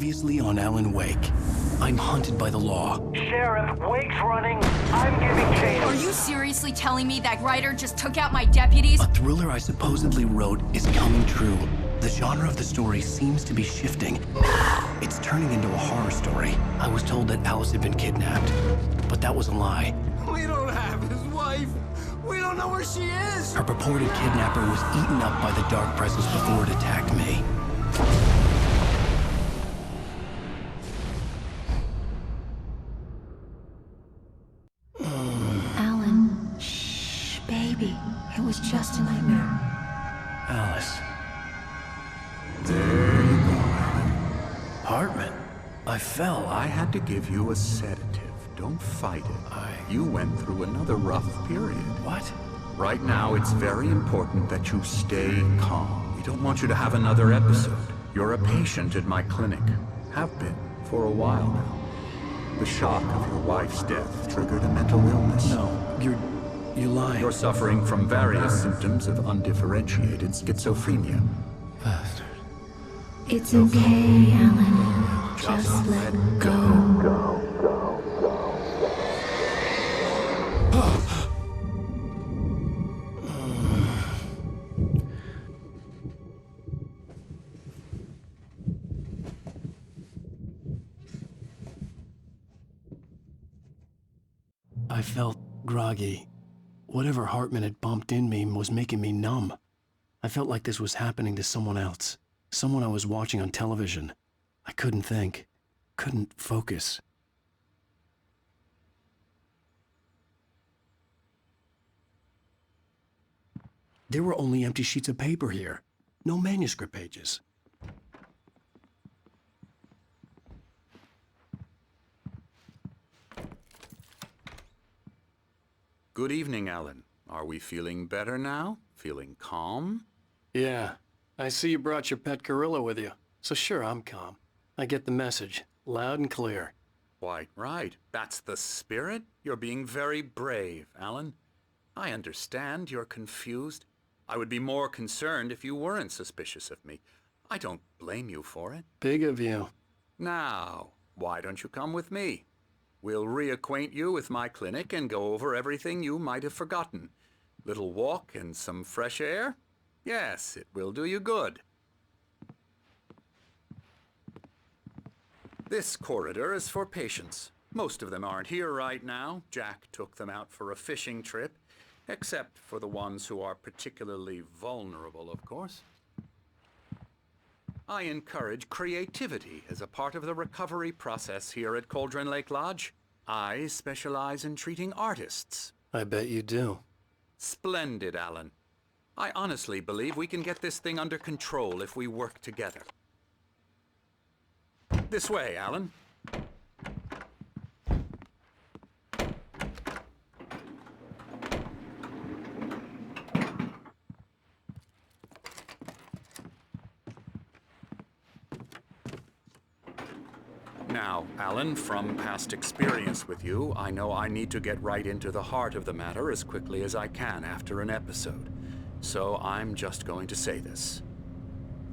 Previously on Alan Wake. I'm hunted by the law. Sheriff, Wake's running. I'm giving chase. Are you seriously telling me that writer just took out my deputies? A thriller I supposedly wrote is coming true. The genre of the story seems to be shifting. It's turning into a horror story. I was told that Alice had been kidnapped, but that was a lie. We don't have his wife. We don't know where she is. Her purported kidnapper was eaten up by the dark presence before it attacked me. Alan, shh, baby. It was just a nightmare. Alice. There you go, Alan. Hartman. I fell. I had to give you a sedative. Don't fight it. You went through another rough period. What? Right now, it's very important that you stay calm. We don't want you to have another episode. You're a patient at my clinic. Have been for a while now. The shock of your wife's death triggered a mental illness. No, you're lying. You're suffering from various symptoms of undifferentiated schizophrenia. Bastard. It's okay, Alan. Just let go. I felt groggy. Whatever Hartman had pumped in me was making me numb. I felt like this was happening to someone else. Someone I was watching on television. I couldn't think. Couldn't focus. There were only empty sheets of paper here. No manuscript pages. Good evening, Alan. Are we feeling better now? Feeling calm? Yeah. I see you brought your pet gorilla with you. So sure, I'm calm. I get the message. Loud and clear. Quite right. That's the spirit. You're being very brave, Alan. I understand you're confused. I would be more concerned if you weren't suspicious of me. I don't blame you for it. Big of you. Now, why don't you come with me? We'll reacquaint you with my clinic and go over everything you might have forgotten. Little walk and some fresh air? Yes, it will do you good. This corridor is for patients. Most of them aren't here right now. Jack took them out for a fishing trip, except for the ones who are particularly vulnerable, of course. I encourage creativity as a part of the recovery process here at Cauldron Lake Lodge. I specialize in treating artists. I bet you do. Splendid, Alan. I honestly believe we can get this thing under control if we work together. This way, Alan. Now, Alan, from past experience with you, I know I need to get right into the heart of the matter as quickly as I can after an episode. So I'm just going to say this.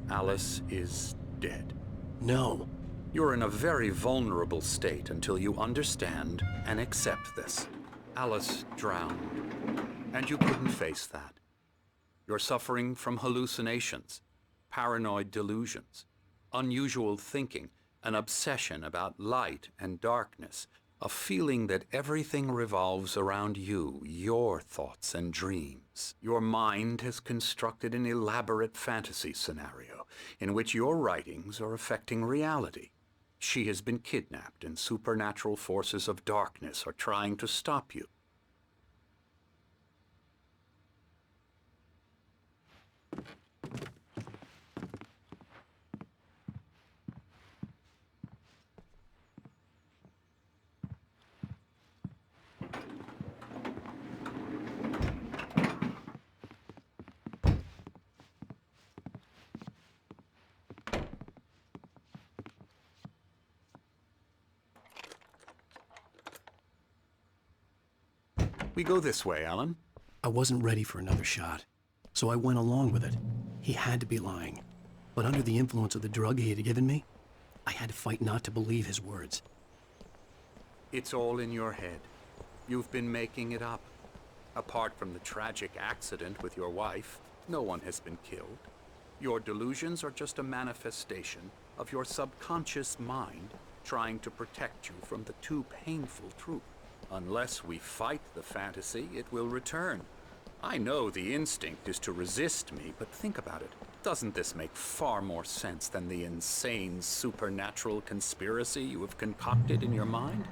Alice is dead. No. You're in a very vulnerable state until you understand and accept this. Alice drowned, and you couldn't face that. You're suffering from hallucinations, paranoid delusions, unusual thinking, an obsession about light and darkness, a feeling that everything revolves around you, your thoughts and dreams. Your mind has constructed an elaborate fantasy scenario in which your writings are affecting reality. She has been kidnapped, and supernatural forces of darkness are trying to stop you. We go this way, Alan. I wasn't ready for another shot, so I went along with it. He had to be lying. But under the influence of the drug he had given me, I had to fight not to believe his words. It's all in your head. You've been making it up. Apart from the tragic accident with your wife, no one has been killed. Your delusions are just a manifestation of your subconscious mind trying to protect you from the too painful truth. Unless we fight the fantasy, it will return. I know the instinct is to resist me, but think about it. Doesn't this make far more sense than the insane supernatural conspiracy you have concocted in your mind?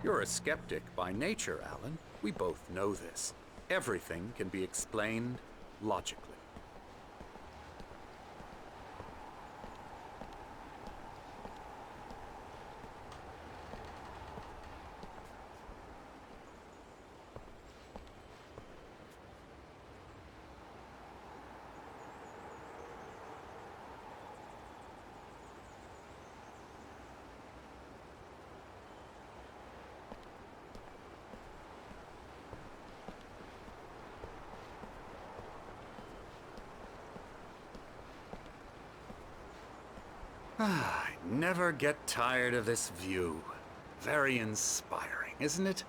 You're a skeptic by nature, Alan. We both know this. Everything can be explained logically. I never get tired of this view. Very inspiring, isn't it?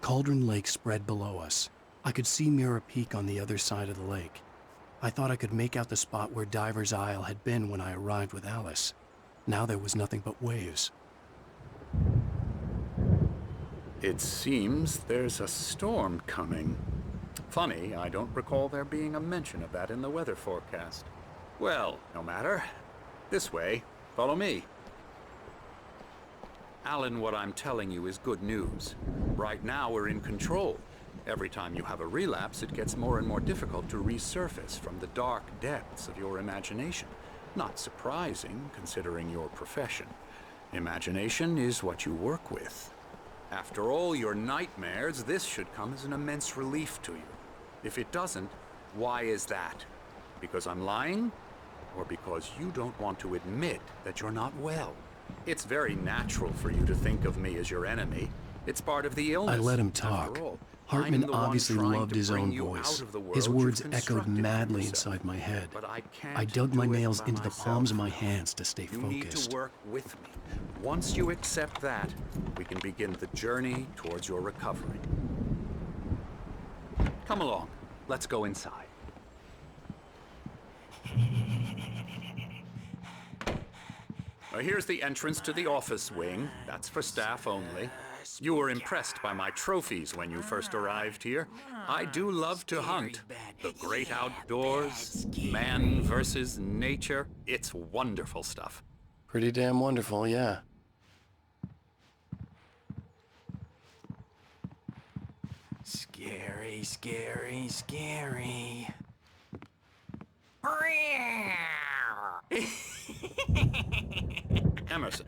Cauldron Lake spread below us. I could see Mirror Peak on the other side of the lake. I thought I could make out the spot where Diver's Isle had been when I arrived with Alice. Now there was nothing but waves. It seems there's a storm coming. Funny, I don't recall there being a mention of that in the weather forecast. Well, no matter. This way. Follow me. Alan, what I'm telling you is good news. Right now, we're in control. Every time you have a relapse, it gets more and more difficult to resurface from the dark depths of your imagination. Not surprising, considering your profession. Imagination is what you work with. After all your nightmares, this should come as an immense relief to you. If it doesn't, why is that? Because I'm lying? Or because you don't want to admit that you're not well? It's very natural for you to think of me as your enemy. It's part of the illness. I let him After talk. all, Hartman I'm the one obviously trying loved to his bring own you voice. out of the world His you've words echoed constructed for madly yourself. inside my head. But I can't I dug my do it nails by into the myself. palms of my hands to stay You need focused. to work with me. Once you accept that, we can begin the journey towards your recovery. Come along. Let's go inside. Here's the entrance to the office wing. That's for staff only. You were impressed by my trophies when you first arrived here. I do love to hunt. The great outdoors, man versus nature. It's wonderful stuff. Pretty damn wonderful, yeah. Scary, scary, scary. Emerson.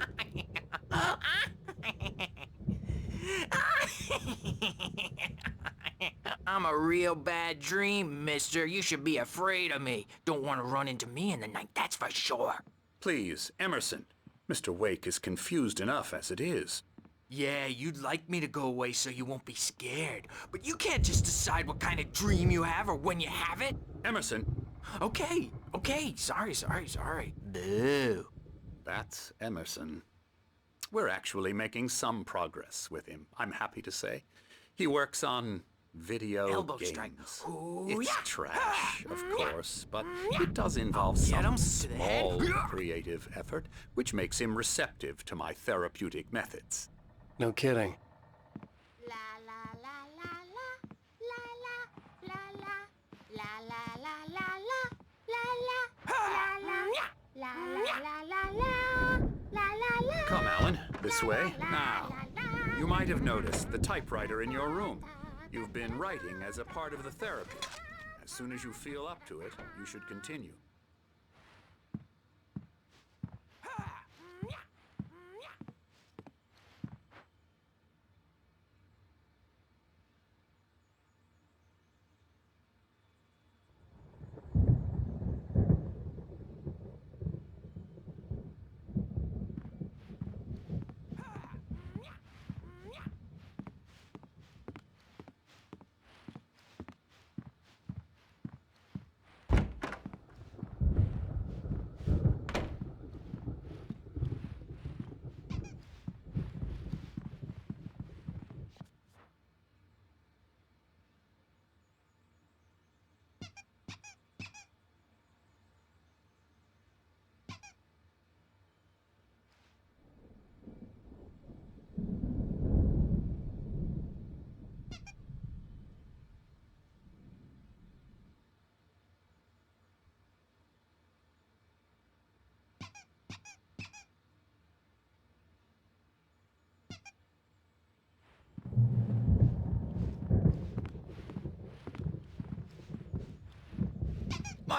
I'm a real bad dream, mister. You should be afraid of me. Don't want to run into me in the night, that's for sure. Please, Emerson. Mr. Wake is confused enough as it is. Yeah, you'd like me to go away so you won't be scared. But you can't just decide what kind of dream you have or when you have it. Emerson. Okay, sorry. Boo. That's Emerson. We're actually making some progress with him, I'm happy to say. He works on video Elbow games. strike. Ooh, It's yeah. trash, of course, but it does involve Get some him to the head. small creative effort, which makes him receptive to my therapeutic methods. No kidding. La la la la la la la la la la la la la la la la la la la la. Come, Alan, this way. Now, you might have noticed the typewriter in your room. You've been writing as a part of the therapy. As soon as you feel up to it, you should continue.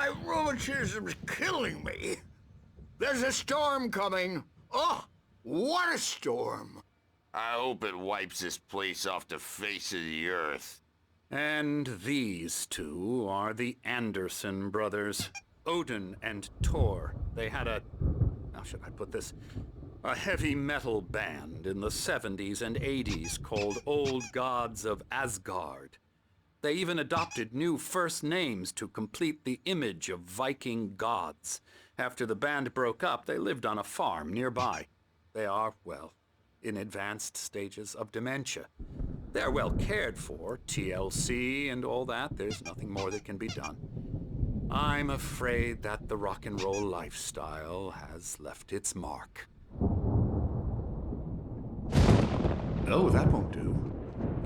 My rheumatism's killing me. There's a storm coming. Oh, what a storm. I hope it wipes this place off the face of the earth. And these two are the Anderson brothers, Odin and Thor. They had how should I put this? A heavy metal band in the 70s and 80s called Old Gods of Asgard. They even adopted new first names to complete the image of Viking gods. After the band broke up, they lived on a farm nearby. They are, well, in advanced stages of dementia. They're well cared for, TLC and all that. There's nothing more that can be done. I'm afraid that the rock and roll lifestyle has left its mark. Oh, that won't do.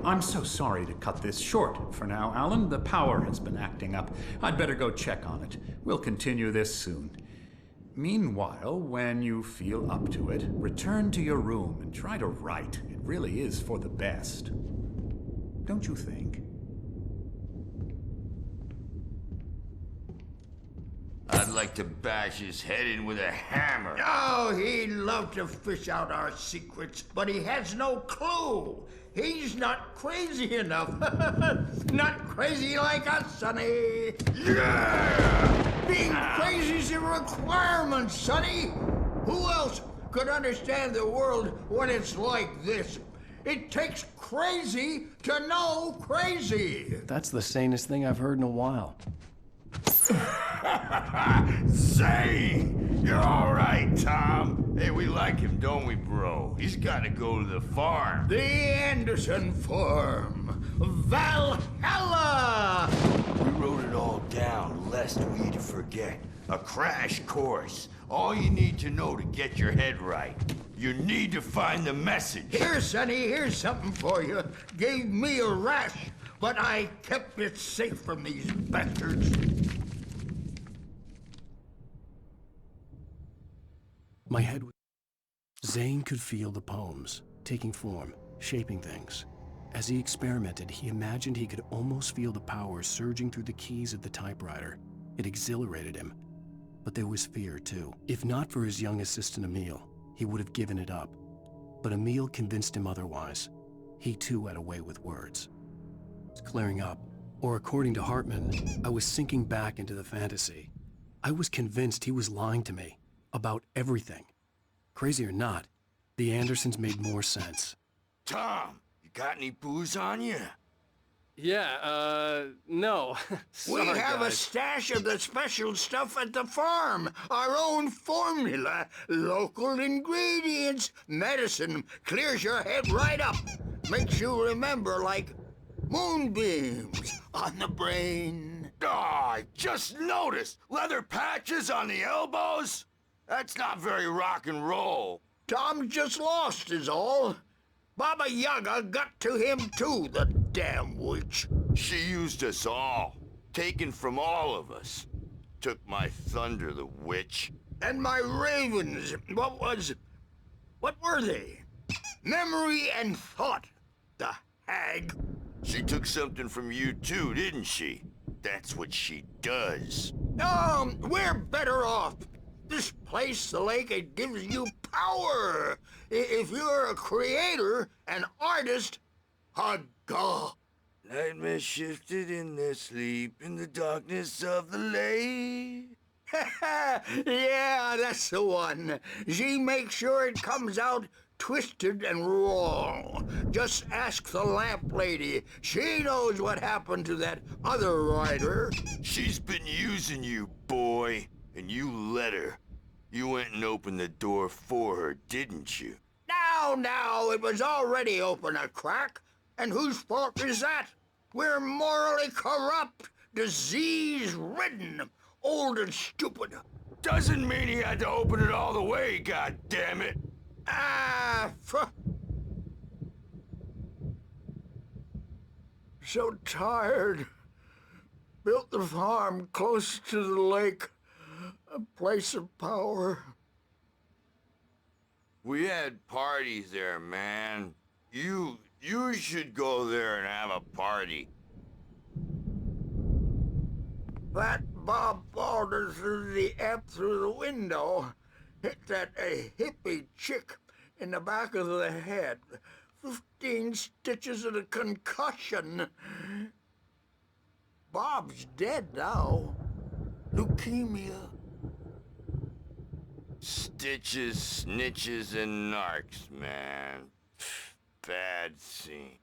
I'm so sorry to cut this short for now, Alan. The power has been acting up. I'd better go check on it. We'll continue this soon. Meanwhile, when you feel up to it, return to your room and try to write. It really is for the best. Don't you think? I'd like to bash his head in with a hammer. Oh, he'd love to fish out our secrets, but he has no clue. He's not crazy enough. Not crazy like us, Sonny. Yeah! Being crazy's a requirement, Sonny. Who else could understand the world when it's like this? It takes crazy to know crazy. That's the sanest thing I've heard in a while. Zane! You're all right, Tom. Hey, we like him, don't we, bro? He's got to go to the farm. The Anderson Farm. Valhalla! We wrote it all down, lest we'd forget. A crash course. All you need to know to get your head right. You need to find the message. Here, Sonny, here's something for you. Gave me a rash, but I kept it safe from these bastards. My head was... Zane could feel the poems, taking form, shaping things. As he experimented, he imagined he could almost feel the power surging through the keys of the typewriter. It exhilarated him. But there was fear, too. If not for his young assistant Emil, he would have given it up. But Emil convinced him otherwise. He, too, had a way with words. It's clearing up. Or according to Hartman, I was sinking back into the fantasy. I was convinced he was lying to me. About everything. Crazy or not, the Andersons made more sense. Tom, you got any booze on you? Yeah, no. We Sorry, have a guys. stash of the special stuff at the farm. Our own formula. Local ingredients. Medicine clears your head right up. Makes you remember like moonbeams on the brain. Oh, I just noticed. Leather patches on the elbows? That's not very rock and roll. Tom just lost is all. Baba Yaga got to him too, the damn witch. She used us all. Taken from all of us. Took my thunder, the witch. And my ravens, what were they? Memory and thought, the hag. She took something from you too, didn't she? That's what she does. We're better off. This place, the lake, it gives you power. If you're a creator, an artist, haga. Nightmare shifted in their sleep in the darkness of the lake. Yeah, that's the one. She makes sure it comes out twisted and wrong. Just ask the lamp lady. She knows what happened to that other writer. She's been using you, boy. And you let her. You went and opened the door for her, didn't you? Now, it was already open a crack. And whose fault is that? We're morally corrupt, disease-ridden, old and stupid. Doesn't mean he had to open it all the way, goddammit. So tired. Built the farm close to the lake. A place of power. We had parties there, man. You should go there and have a party. That Bob Balder threw the app through the window. Hit that hippie chick in the back of the head. 15 stitches and a concussion. Bob's dead now. Leukemia. Stitches, snitches, and narcs, man. Bad scene.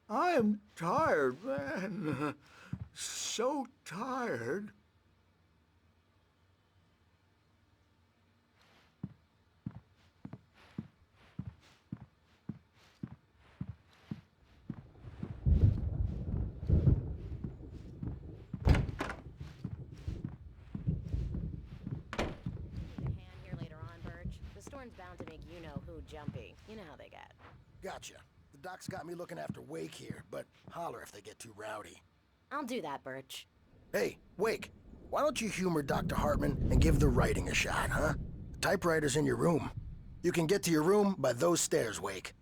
I'm tired, man. So tired. Bound to make you-know-who jumpy. You know how they get. Gotcha. The doc's got me looking after Wake here, but holler if they get too rowdy. I'll do that, Birch. Hey, Wake, why don't you humor Dr. Hartman and give the writing a shot, huh? The typewriter's in your room. You can get to your room by those stairs, Wake.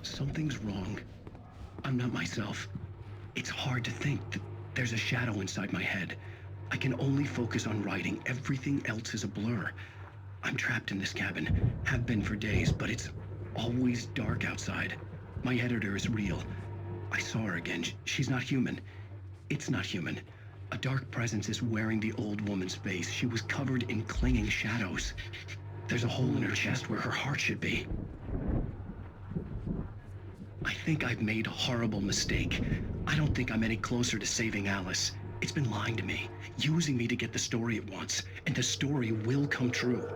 Something's wrong. I'm not myself. It's hard to think that there's a shadow inside my head. I can only focus on writing. Everything else is a blur. I'm trapped in this cabin. Have been for days, but it's always dark outside. My editor is real. I saw her again. She's not human. It's not human. A dark presence is wearing the old woman's face. She was covered in clinging shadows. There's a hole in her chest where her heart should be. I think I've made a horrible mistake. I don't think I'm any closer to saving Alice. It's been lying to me, using me to get the story it wants, and the story will come true.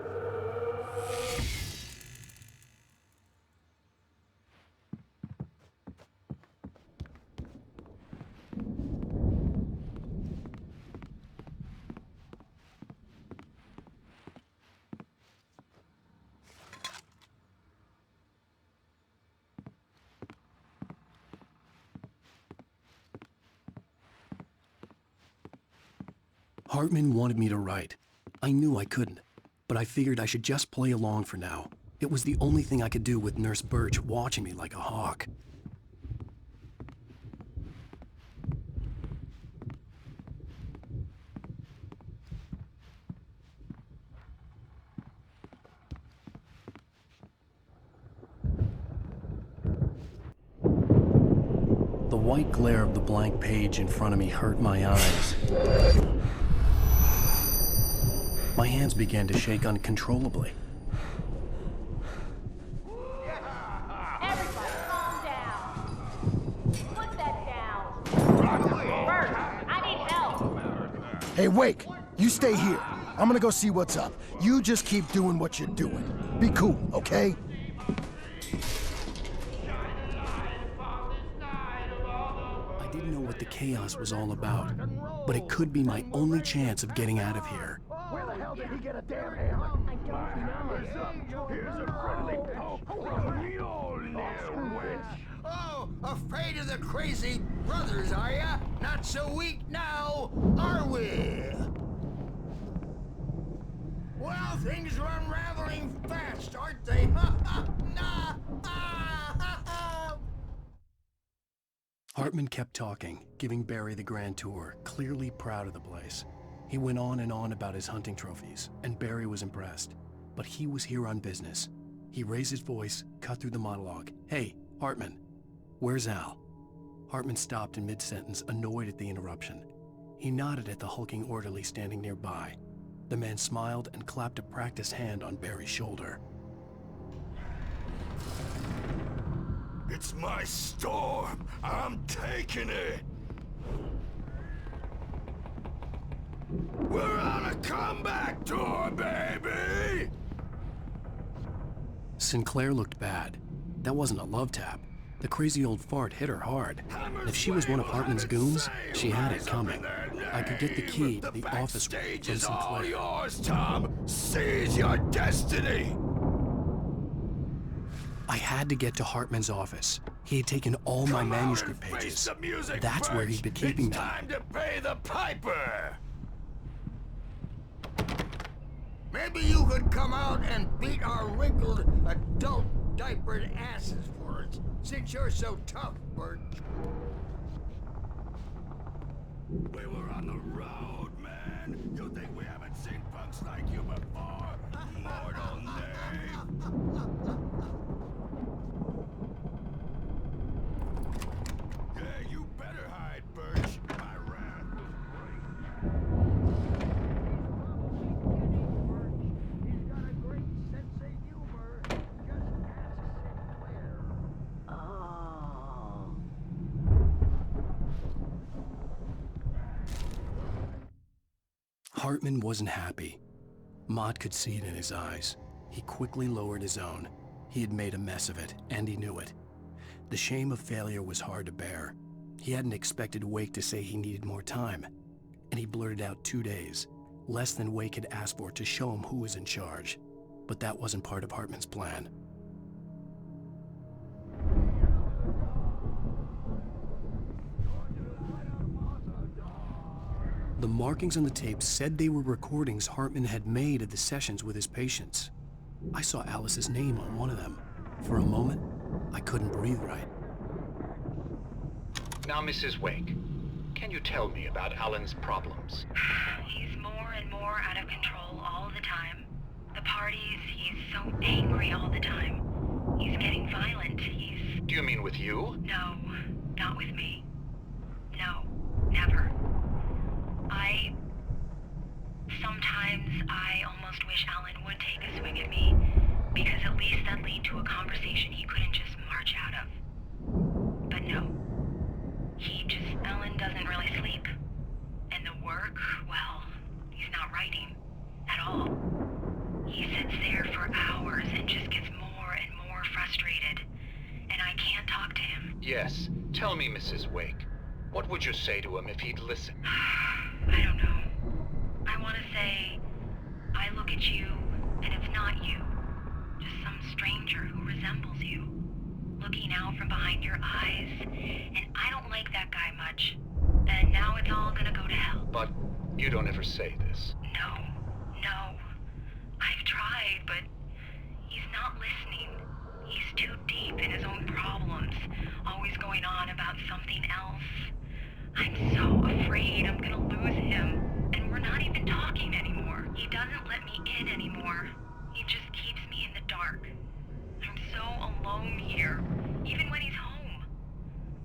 Hartman wanted me to write. I knew I couldn't, but I figured I should just play along for now. It was the only thing I could do with Nurse Birch watching me like a hawk. The white glare of the blank page in front of me hurt my eyes. My hands began to shake uncontrollably. Everybody, calm down. Put that down. Bert, I need help. Hey, Wake, you stay here. I'm gonna go see what's up. You just keep doing what you're doing. Be cool, okay? I didn't know what the chaos was all about, but it could be my only chance of getting out of here. Where the hell did he get a damn hammer? I don't know. Here's a friendly poke from Mjolnir, witch. Oh, afraid of the crazy brothers, are ya? Not so weak now, are we? Well, things are unraveling fast, aren't they? Hartman kept talking, giving Barry the grand tour, clearly proud of the place. He went on and on about his hunting trophies, and Barry was impressed. But he was here on business. He raised his voice, cut through the monologue. Hey, Hartman, where's Al? Hartman stopped in mid-sentence, annoyed at the interruption. He nodded at the hulking orderly standing nearby. The man smiled and clapped a practiced hand on Barry's shoulder. It's my storm. I'm taking it. We're on a comeback tour, baby! Sinclair looked bad. That wasn't a love tap. The crazy old fart hit her hard. And if she was one of Hartman's goons, she had it coming. I could get the key to the office from Stage is all Sinclair. yours, Tom. Seize your destiny. I had to get to Hartman's office. He had taken all my manuscript pages. That's where he'd been keeping them. Time to pay the piper! Maybe you could come out and beat our wrinkled, adult diapered asses for us, since you're so tough, Bert. We were on the road, man. You think we haven't seen punks like you before? Mortal name. Yeah, you better hide, Birch. My wrath was great. He's got a great sense of humor. Just ask Sinclair. Oh. Hartman wasn't happy. Mott could see it in his eyes. He quickly lowered his own. He had made a mess of it, and he knew it. The shame of failure was hard to bear. He hadn't expected Wake to say he needed more time, and he blurted out 2 days, less than Wake had asked for, to show him who was in charge. But that wasn't part of Hartman's plan. The markings on the tape said they were recordings Hartman had made of the sessions with his patients. I saw Alice's name on one of them. For a moment, I couldn't breathe right. Now, Mrs. Wake, can you tell me about Alan's problems? He's more and more out of control all the time. The parties, he's so angry all the time. He's getting violent. Do you mean with you? No, not with me. No, never. Sometimes I almost wish Alan would take a swing at me, because at least that'd lead to a conversation he couldn't just march out of. But no. Alan doesn't really sleep. And the work, well, he's not writing at all. He sits there for hours and just gets more and more frustrated. And I can't talk to him. Yes. Tell me, Mrs. Wake, what would you say to him if he'd listen? I don't know. I want to say, I look at you, and it's not you. Just some stranger who resembles you. Looking out from behind your eyes, and I don't like that guy much. And now it's all gonna go to hell. But you don't ever say this. No. I've tried, but he's not listening. He's too deep in his own problems, always going on about something else. I'm so afraid I'm gonna lose him, and we're not even talking anymore. He doesn't let me in anymore. He just keeps me in the dark. I'm so alone here, even when he's home.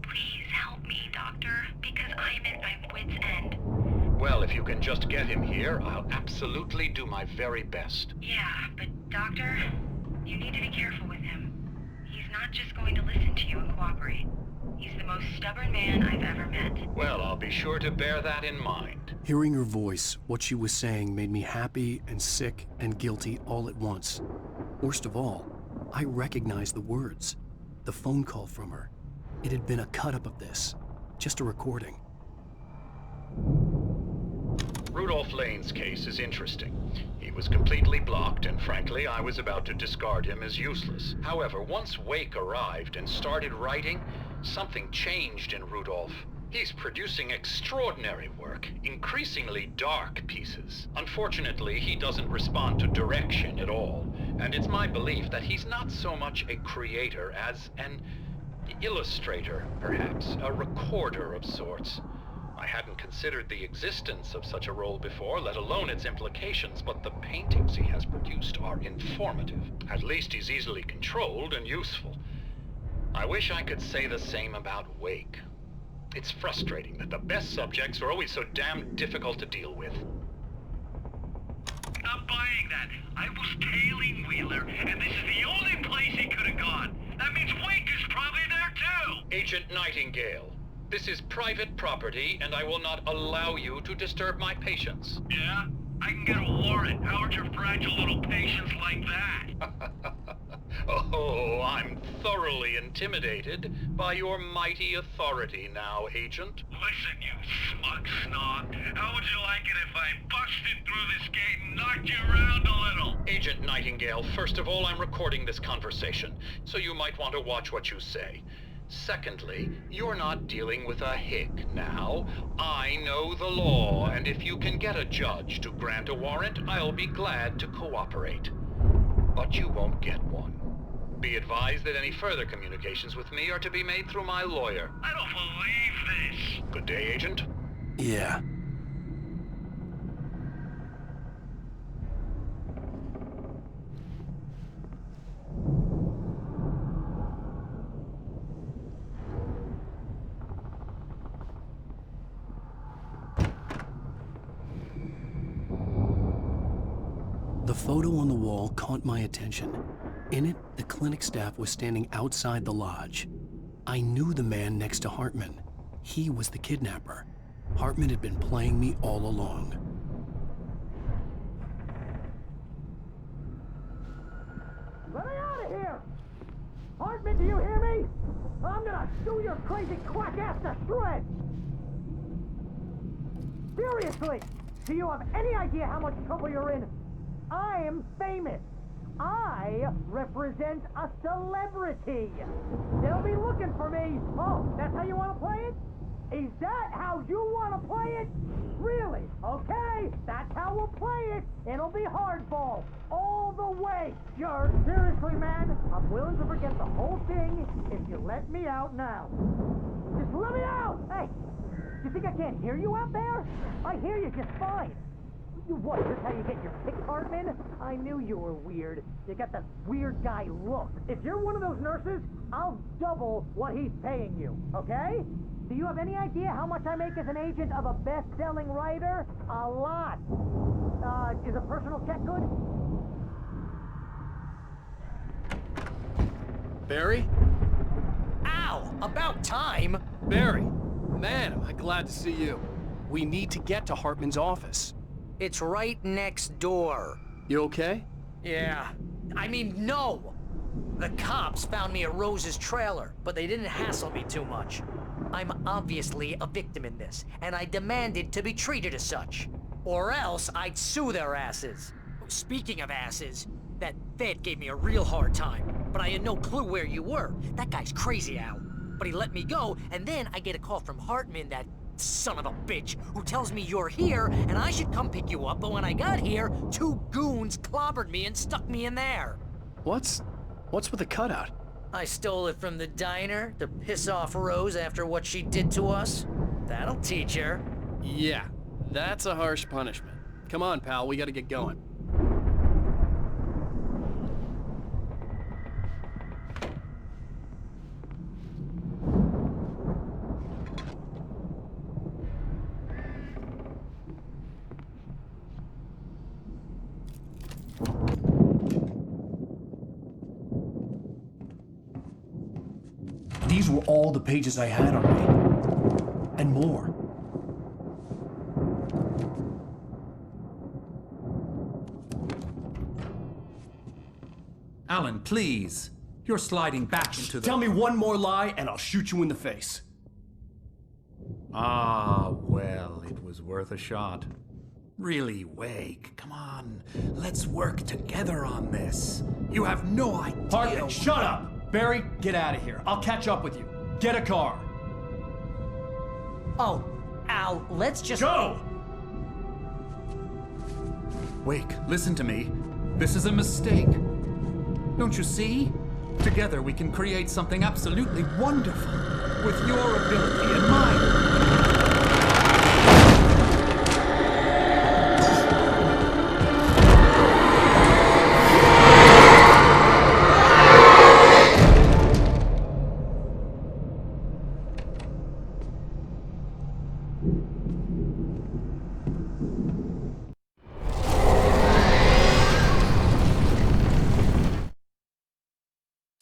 Please help me, Doctor, because I'm at my wit's end. Well, if you can just get him here, I'll absolutely do my very best. Yeah, but Doctor, you need to be careful with him. He's not just going to listen to you and cooperate. He's the most stubborn man I've ever met. Well, I'll be sure to bear that in mind. Hearing her voice, what she was saying made me happy and sick and guilty all at once. Worst of all, I recognized the words. The phone call from her. It had been a cut-up of this. Just a recording. Rudolph Lane's case is interesting. He was completely blocked, and frankly, I was about to discard him as useless. However, once Wake arrived and started writing, something changed in Rudolph. He's producing extraordinary work, increasingly dark pieces. Unfortunately, he doesn't respond to direction at all, and it's my belief that he's not so much a creator as an illustrator, perhaps, a recorder of sorts. I hadn't considered the existence of such a role before, let alone its implications, but the paintings he has produced are informative. At least he's easily controlled and useful. I wish I could say the same about Wake. It's frustrating that the best subjects are always so damn difficult to deal with. Not buying that. I was tailing Wheeler, and this is the only place he could have gone. That means Wake is probably there too! Agent Nightingale, this is private property, and I will not allow you to disturb my patients. Yeah? I can get a warrant. How would your fragile little patients like that? Oh, I'm thoroughly intimidated by your mighty authority now, Agent. Listen, you smug snob. How would you like like it if I busted through this gate and knocked you around a little? Agent Nightingale, first of all, I'm recording this conversation, so you might want to watch what you say. Secondly, you're not dealing with a hick now. I know the law, and if you can get a judge to grant a warrant, I'll be glad to cooperate. But you won't get one. Be advised that any further communications with me are to be made through my lawyer. I don't believe this. Good day, Agent. Yeah. The photo on the wall caught my attention. In it, the clinic staff was standing outside the lodge. I knew the man next to Hartman. He was the kidnapper. Hartman had been playing me all along. Let me out of here! Hartman, do you hear me? I'm gonna chew your crazy quack ass to shreds! Seriously, do you have any idea how much trouble you're in? I am famous. I represent a celebrity. They'll be looking for me. Oh, that's how you want to play it? Is that how you want to play it? Really? Okay, that's how we'll play it. It'll be hardball all the way. Seriously, man, I'm willing to forget the whole thing if you let me out now. Just let me out! Hey, you think I can't hear you out there? I hear you just fine. What, is this how you get your pick, Hartman? I knew you were weird. You got that weird guy look. If you're one of those nurses, I'll double what he's paying you, okay? Do you have any idea how much I make as an agent of a best-selling writer? A lot. Is a personal check good? Barry? Ow! About time! Barry! Man, am I glad to see you. We need to get to Hartman's office. It's right next door. You okay? Yeah. I mean, no! The cops found me at Rose's trailer, but they didn't hassle me too much. I'm obviously a victim in this, and I demanded to be treated as such. Or else I'd sue their asses. Speaking of asses, that vet gave me a real hard time, but I had no clue where you were. That guy's crazy, Al. But he let me go, and then I get a call from Hartman, that son of a bitch, who tells me you're here and I should come pick you up, but when I got here, 2 goons clobbered me and stuck me in there. What's with the cutout? I stole it from the diner to piss off Rose after what she did to us. That'll teach her. Yeah, that's a harsh punishment. Come on, pal, we gotta get going. These were all the pages I had on me. And more. Alan, please. You're sliding back into the... Tell me one more lie and I'll shoot you in the face. Ah, well, it was worth a shot. Really, Wake, come on. Let's work together on this. You have no idea... Hartman, shut up! Barry, get out of here. I'll catch up with you. Get a car. Oh, Al, let's just... Go! Wake, listen to me. This is a mistake. Don't you see? Together we can create something absolutely wonderful. With your ability and mine.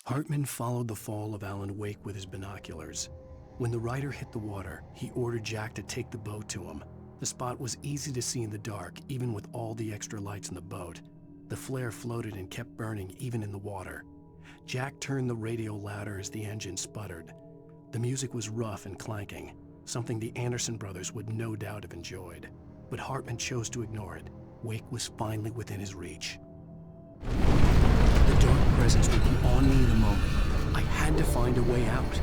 Hartman followed the fall of Alan Wake with his binoculars. When the rider hit the water, he ordered Jack to take the boat to him. The spot was easy to see in the dark, even with all the extra lights in the boat. The flare floated and kept burning even in the water. Jack turned the radio louder as the engine sputtered. The music was rough and clanking, something the Anderson brothers would no doubt have enjoyed. but Hartman chose to ignore it. Wake was finally within his reach. The dark presence would be on me in a moment. I had to find a way out.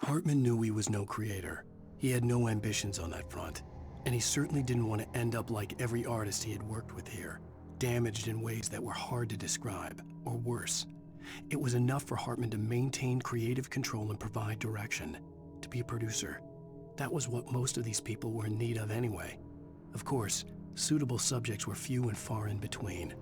Hartman knew he was no creator. He had no ambitions on that front. And he certainly didn't want to end up like every artist he had worked with here, damaged in ways that were hard to describe, or worse. It was enough for Hartman to maintain creative control and provide direction, to be a producer. That was what most of these people were in need of anyway. Of course, suitable subjects were few and far in between.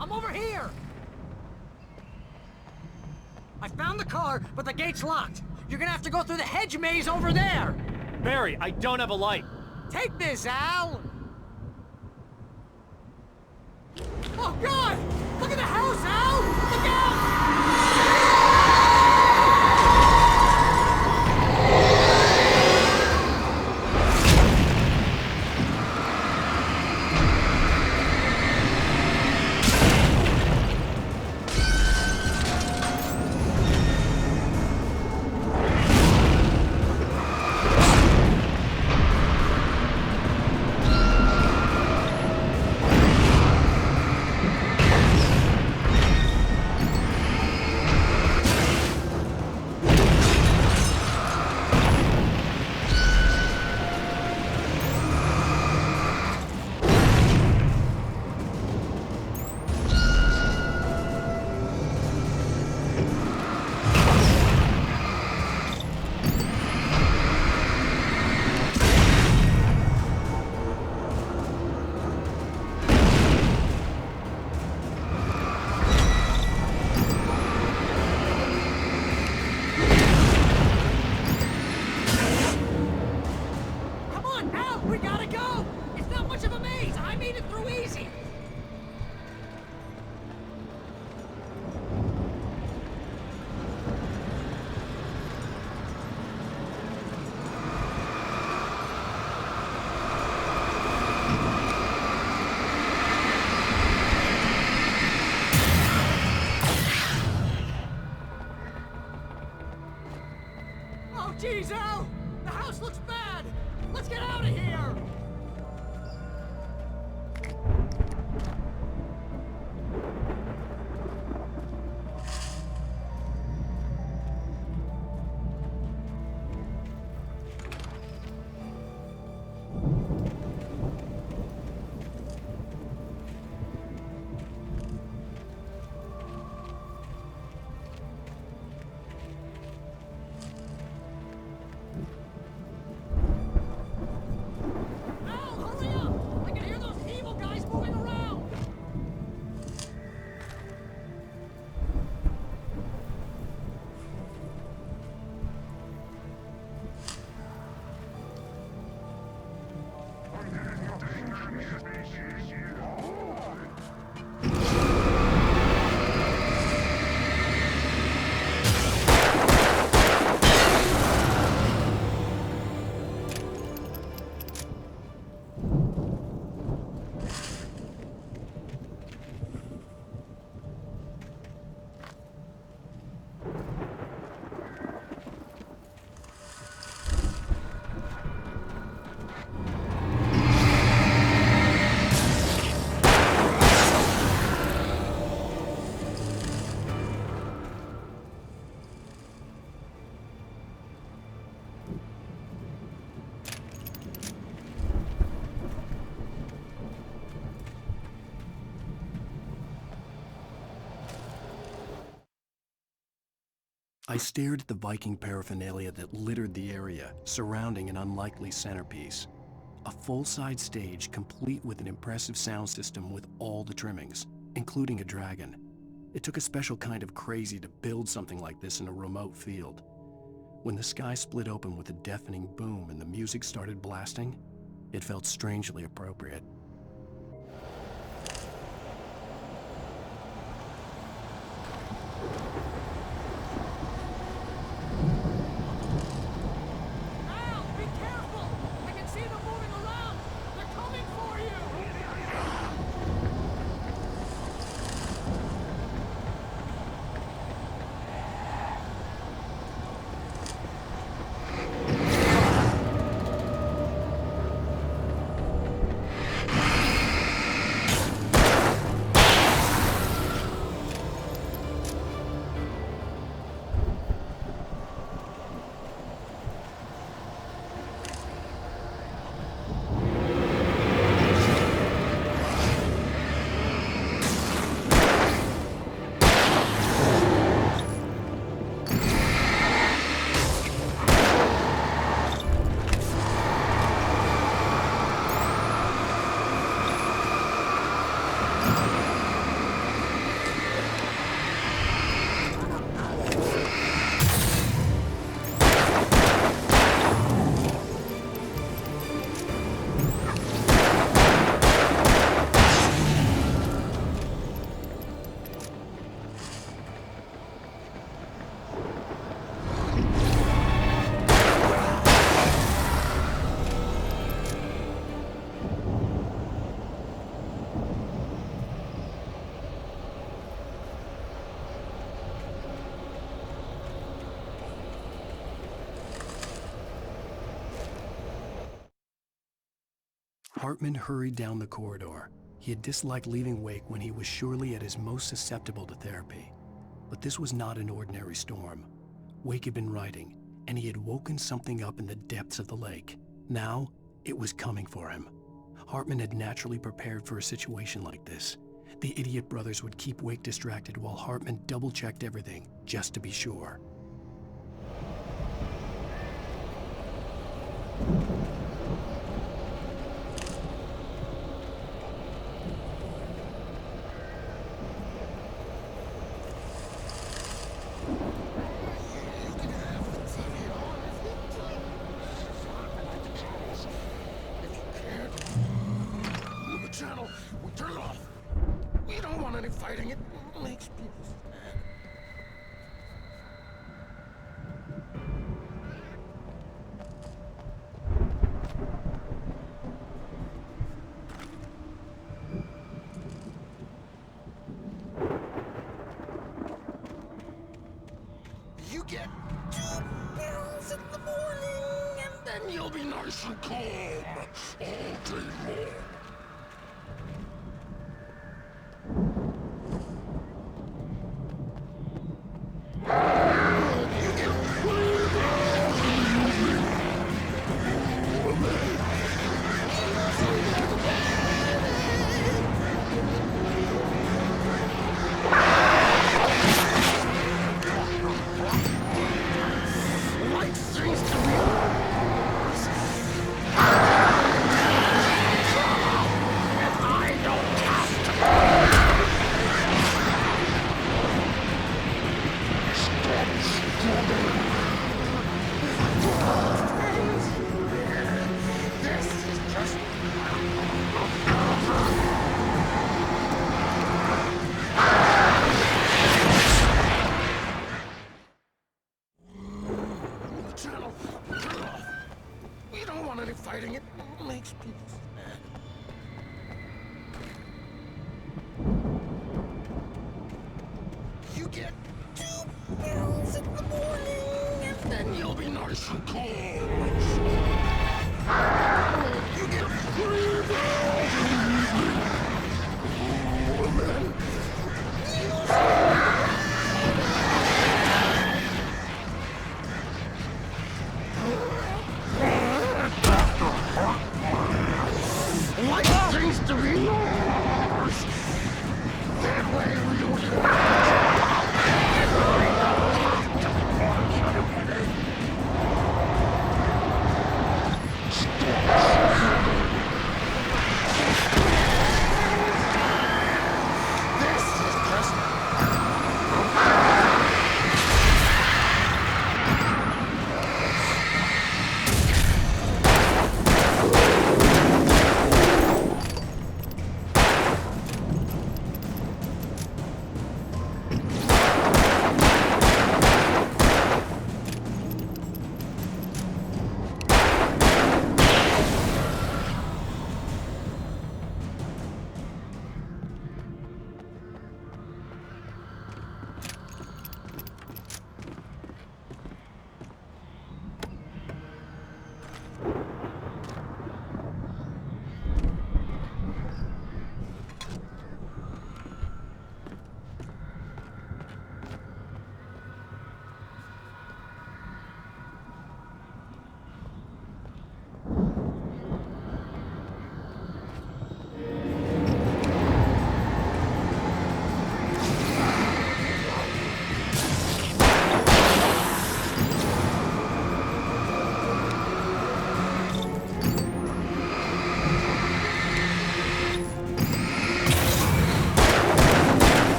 I'm over here! I found the car, but the gate's locked. You're gonna have to go through the hedge maze over there! Barry, I don't have a light. Take this, Al! Oh, God! Look at the house, Al! Look out! Jeez, Al! The house looks bad! Let's get out of here! I stared at the Viking paraphernalia that littered the area, surrounding an unlikely centerpiece. A full-size stage complete with an impressive sound system with all the trimmings, including a dragon. It took a special kind of crazy to build something like this in a remote field. When the sky split open with a deafening boom and the music started blasting, it felt strangely appropriate. Hartman hurried down the corridor. He had disliked leaving Wake when he was surely at his most susceptible to therapy. But this was not an ordinary storm. Wake had been writing, and he had woken something up in the depths of the lake. Now, it was coming for him. Hartman had naturally prepared for a situation like this. The idiot brothers would keep Wake distracted while Hartman double-checked everything, just to be sure. Channel, we turn it off. We don't want any fighting. It makes people sad. You get 2 pills in the morning, and then you'll be nice and calm all day long. Fighting it makes people sad. You get 2 pills in the morning, and then you'll be nice and calm. You get 3 pills in the evening, and then life seems to be yours. That way we don't have to.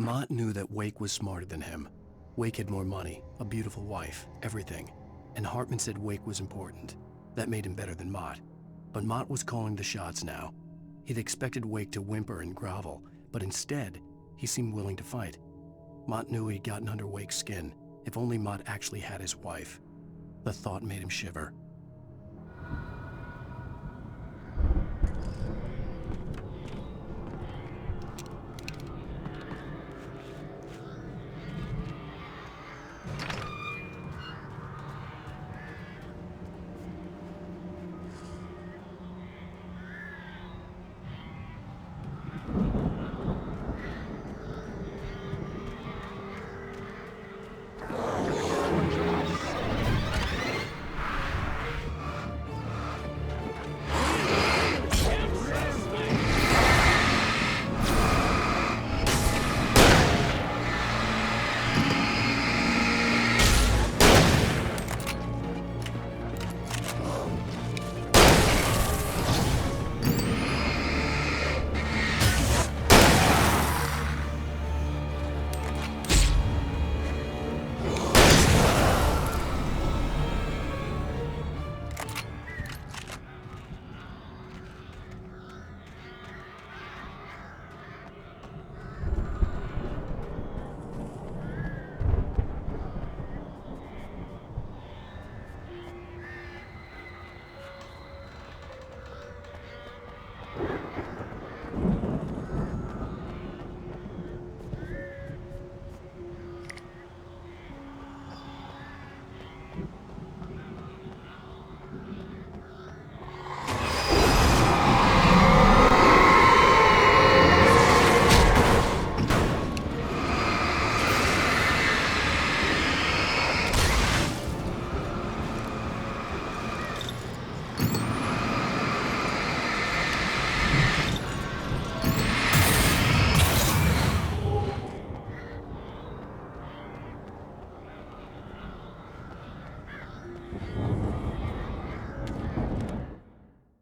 Mott knew that Wake was smarter than him. Wake had more money, a beautiful wife, everything. And Hartman said Wake was important. That made him better than Mott. But Mott was calling the shots now. He'd expected Wake to whimper and grovel, but instead, he seemed willing to fight. Mott knew he'd gotten under Wake's skin. If only Mott actually had his wife. The thought made him shiver.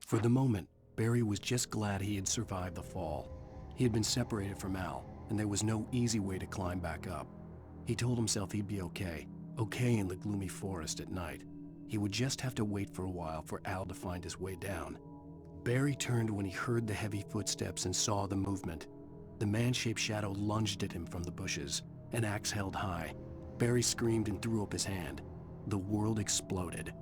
For the moment, Barry was just glad he had survived the fall. He had been separated from Al, and there was no easy way to climb back up. He told himself he'd be okay in the gloomy forest at night. He would just have to wait for a while for Al to find his way down. Barry turned when he heard the heavy footsteps and saw the movement. The man-shaped shadow lunged at him from the bushes, an axe held high. Barry screamed and threw up his hand. The world exploded.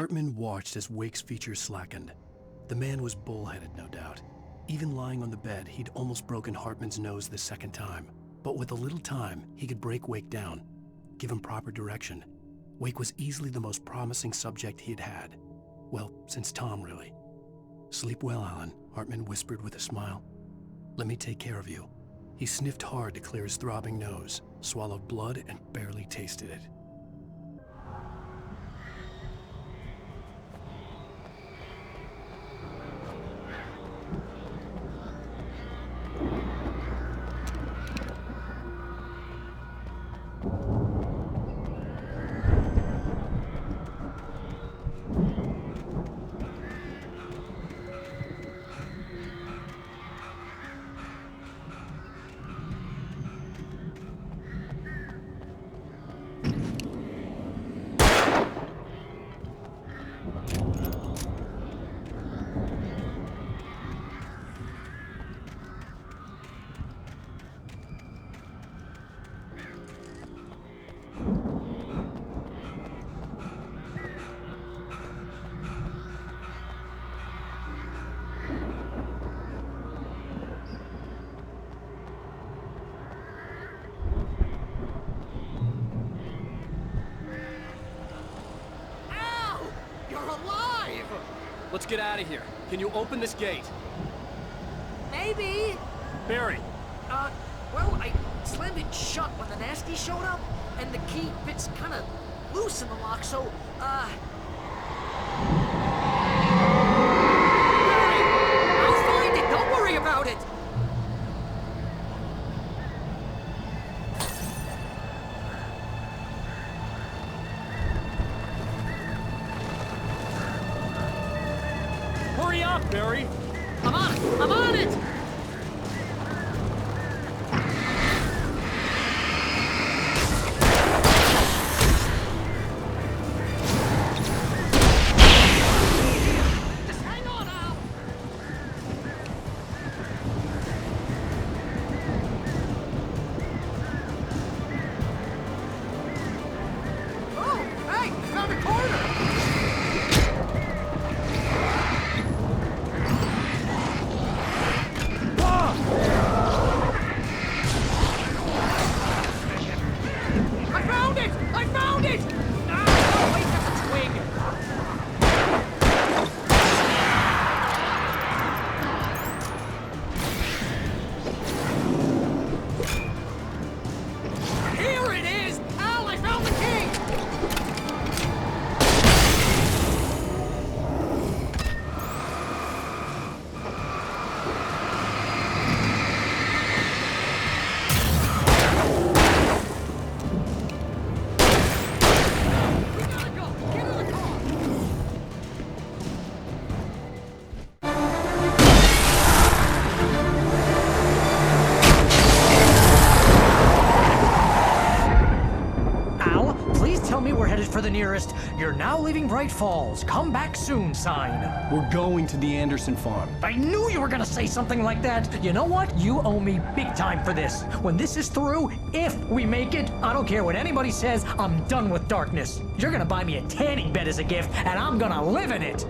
Hartman watched as Wake's features slackened. The man was bullheaded, no doubt. Even lying on the bed, he'd almost broken Hartman's nose the second time. But with a little time, he could break Wake down, give him proper direction. Wake was easily the most promising subject he'd had. Well, since Tom, really. "Sleep well, Alan," Hartman whispered with a smile. "Let me take care of you." He sniffed hard to clear his throbbing nose, swallowed blood, and barely tasted it. Let's get out of here. Can you open this gate? Maybe. Barry. Well, I slammed it shut when the nasty showed up, and the key fits kind of loose in the lock, so, Barry, I'll find it. Don't worry about it. Hurry up, Barry! I'm on it! I'm on it! Just hang on, Al! Oh, hey! Found a corner! For the nearest, "You're now leaving Bright Falls. Come back soon" sign. We're going to the Anderson farm. I knew you were gonna say something like that. You know what? You owe me big time for this. When this is through, if we make it, I don't care what anybody says, I'm done with darkness. You're gonna buy me a tanning bed as a gift, and I'm gonna live in it.